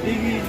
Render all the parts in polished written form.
Dingin.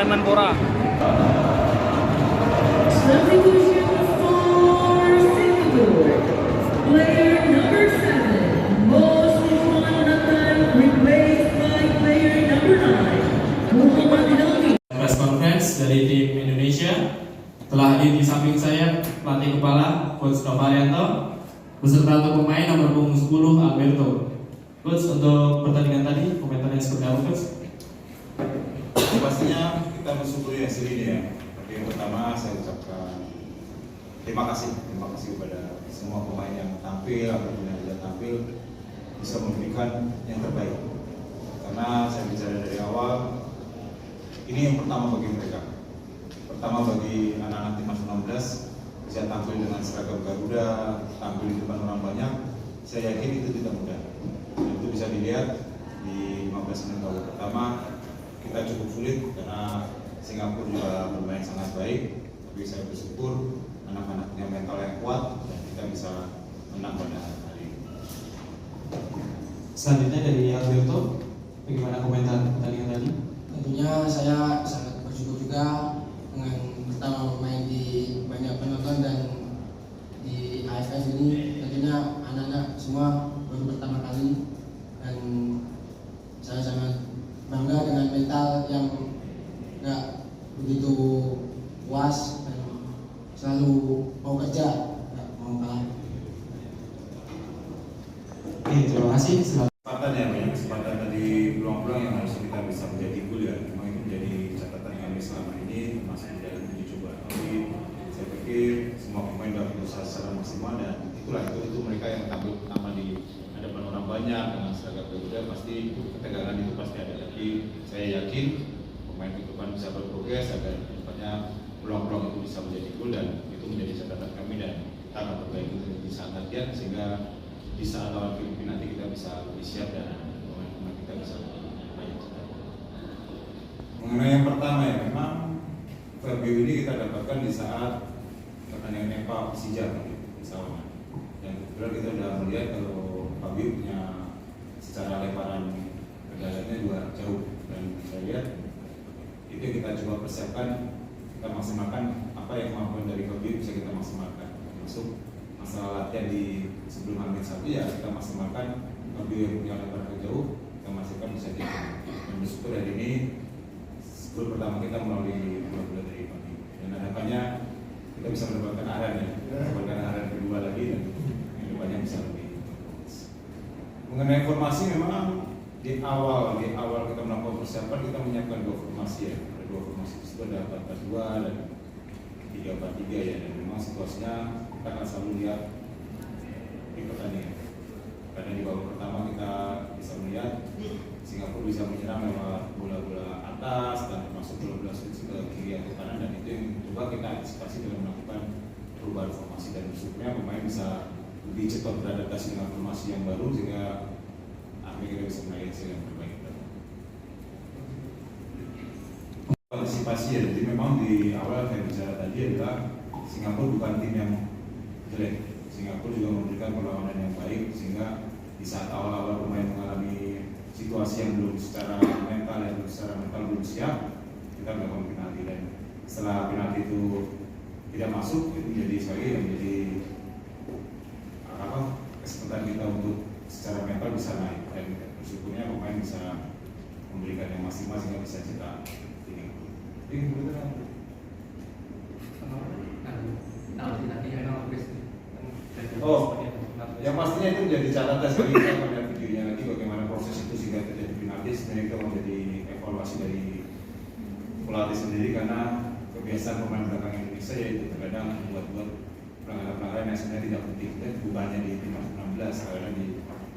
Menpora. Substitution for Singapore. Player number 7, Mosliman replaced by player number 9, Muhammad Helmi. Press conference dari tim Indonesia. Telah hadir di samping saya pelatih kepala Coach Novarianto beserta untuk pemain nomor punggung 10 Alberto. Coach, untuk pertandingan tadi komentarnya seperti apa, Coach? Pastinya kita bersyukuri hasil ini ya. Tapi yang pertama saya ucapkan terima kasih kepada semua pemain yang tampil ataupun yang tidak tampil bisa memberikan yang terbaik. Karena saya bicara dari awal, ini yang pertama bagi mereka. Pertama bagi anak-anak timnas 16 bisa tampil dengan seragam Garuda, tampil di depan orang banyak. Saya yakin itu tidak mudah. Dan itu bisa dilihat di 15 menit babak pertama. Kita cukup sulit karena Singapura juga bermain sangat baik, tapi saya bersyukur anak-anaknya mental yang kuat dan kita bisa menang pada hari ini. Selanjutnya dari Alberto, bagaimana komentar pertandingan tadi? Tentunya saya sangat bersyukur juga dengan pertama bermain di banyak penonton dan di AFF ini. Tentunya anak-anak semua baru pertama kali dan saya sangat bangga dengan mental yang nggak begitu puas dan selalu mau kerja, nggak mau kalah. Oke, terima kasih. Kesempatan ya, banyak kesempatan dari peluang-peluang yang harus kita bisa menjadi gol ya. Memang itu menjadi catatan kami selama ini masih dalam uji coba. Tapi saya pikir semua pemain sudah berusaha secara maksimal dan itu mereka yang tampil pertama di hadapan orang banyak dengan seragam Garuda, pasti ketegangan itu pasti ada. Tapi saya yakin pemain ke depan bisa berprogres agar depannya peluang-peluang itu bisa menjadi gol dan itu menjadi catatan kami dan kita akan perbaiki di saat latihan sehingga di saat lawan Filipina nanti kita bisa lebih siap dan pemain-pemain kita bisa lebih baik. Mengenai yang pertama ya, memang Fairview ini kita dapatkan di saat pertandingan Nepal Persija misalnya. Dan kebetulan kita sudah melihat kalau Fabio punya secara lemparan kendalanya juga jauh, dan saya lihat itu yang kita coba persiapkan, kita maksimalkan apa yang kemampuan dari Fabio bisa kita maksimalkan, termasuk masalah latihan di sebelum Hamin 1 ya kita maksimalkan Fabio yang punya lemparan jauh, kita maksimalkan bisa jadi. Dan bersyukur hari ini gol pertama kita melalui bola dari Fabio, dan harapannya kita bisa mendapatkan Aran ya, mendapatkan Aran kedua lagi dan yang depannya bisa lebih. Mengenai formasi memang di awal kita melakukan persiapan kita menyiapkan 2 formasi ya, ada 2 formasi itu ada 4-4-2 dan 3-4-3 ya, dan memang situasinya kita akan selalu lihat di pertandingan. Karena di babak pertama kita bisa melihat Singapura bisa menyerang lewat bola-bola atas dan termasuk bola-bola switch ke kiri atau kanan, dan itu yang coba kita antisipasi dengan melakukan perubahan formasi, dan bersyukurnya pemain bisa lebih cepat beradaptasi dengan formasi yang baru sehingga akhirnya kita bisa meraih hasil yang terbaik. Antisipasi ya, jadi memang di awal saya bicara tadi adalah Singapura bukan tim yang jelek. Singapura juga memberikan perlawanan yang baik sehingga di saat awal-awal pemain mengalami situasi yang belum secara mental belum siap, kita melakukan penalti, dan setelah penalti itu tidak masuk itu menjadi sebagai yang menjadi kesempatan kita untuk secara mental bisa naik, dan bersyukurnya pemain bisa memberikan yang maksimal sehingga bisa cetak ini. Ini kebetulan. Oh, yang pastinya itu menjadi catatan sekali kita pada videonya nanti bagaimana proses itu sehingga terjadi penalti. Sebenarnya itu menjadi evaluasi dari pelatih sendiri, karena kebiasaan pemain belakang Indonesia yaitu terkadang buat pelanggaran-pelanggaran yang sebenarnya tidak penting, dan bukannya di timnas 16, karena di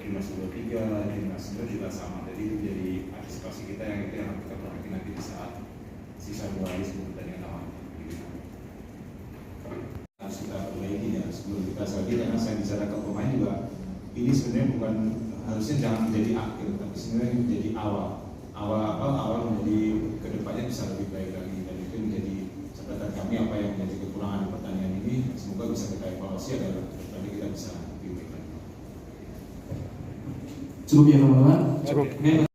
timnas 23, timnas juga sama. Jadi itu menjadi antisipasi kita yang itu yang harus kita perhatikan nanti di saat sisa 2 hari sebelum pertandingan lawan. Harus kita perbaiki ya sebelum kita lagi, karena saya bicara ke pemain juga ini sebenarnya bukan harusnya jangan menjadi akhir, tapi sebenarnya menjadi awal menjadi kedepannya bisa lebih baik lagi, dan itu menjadi catatan kami apa yang menjadi kekurangan di pertandingan ini. Semoga bisa kita evaluasi agar nanti kita bisa lebih baik lagi. Cukup ya teman-teman. Cukup. Oke.